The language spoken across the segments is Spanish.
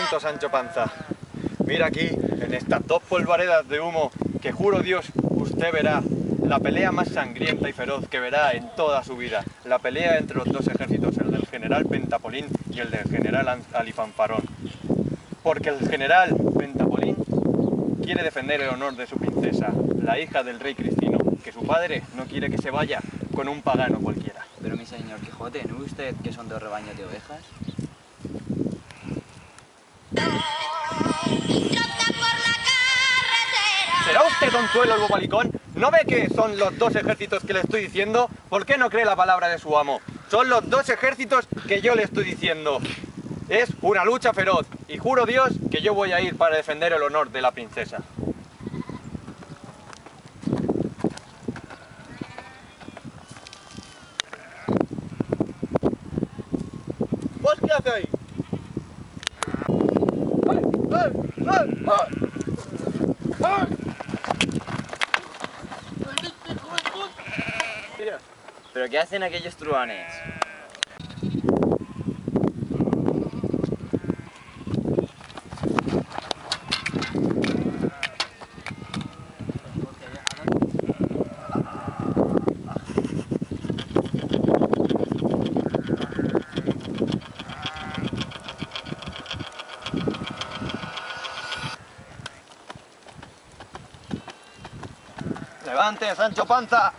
momento, Sancho Panza. Mira aquí, en estas dos polvaredas de humo, que juro Dios, usted verá la pelea más sangrienta y feroz que verá en toda su vida. La pelea entre los dos ejércitos, el del general Pentapolín y el del general Alifanfarón. Porque el general Pentapolín quiere defender el honor de su princesa, la hija del rey Cristino, que su padre no quiere que se vaya con un pagano cualquiera. Pero mi señor Quijote, ¿no ve usted que son dos rebaños de ovejas? ¿Será usted tontuelo el bobalicón? ¿No ve que son los dos ejércitos que le estoy diciendo? ¿Por qué no cree la palabra de su amo? Son los dos ejércitos que yo le estoy diciendo. Es una lucha feroz y juro Dios que yo voy a ir para defender el honor de la princesa. ¿Vos qué hacéis ahí? ¿Pero qué hacen aquellos truhanes? ¡Levante, Sancho Panza!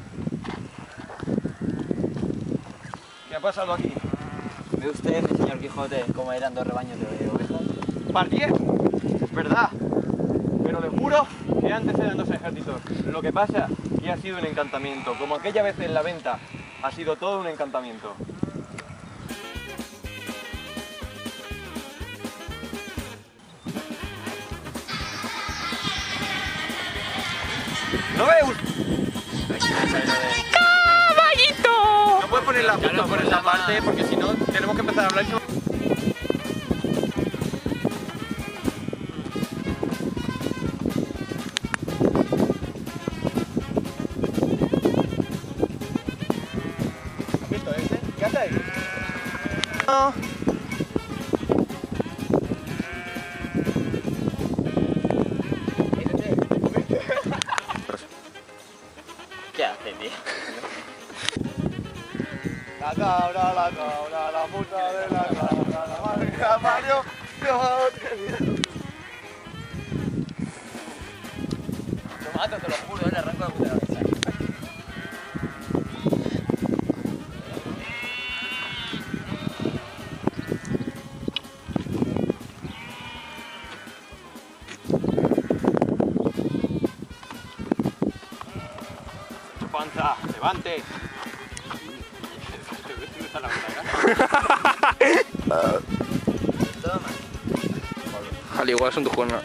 ¿Qué ha pasado aquí? ¿Ve usted, mi señor Quijote, cómo eran dos rebaños de ovejas? ¡Pardiez! Es verdad, pero le juro que antes eran dos ejércitos. Lo que pasa es que ha sido un encantamiento, como aquella vez en la venta, ha sido todo un encantamiento. ¿No ve ¡Caballito! No puedes poner la punta por esa parte porque si no tenemos que empezar a hablar y se... ¿Has visto ese? ¿Qué hace ahí? No. ¿Qué hace, tío? La cabra, la puta de la cabra, la madre que la parió, Dios te mira. Lo mato, te lo juro, le arranco la puta cabeza. Panza, levante. Toma. Al igual son tus cuernos.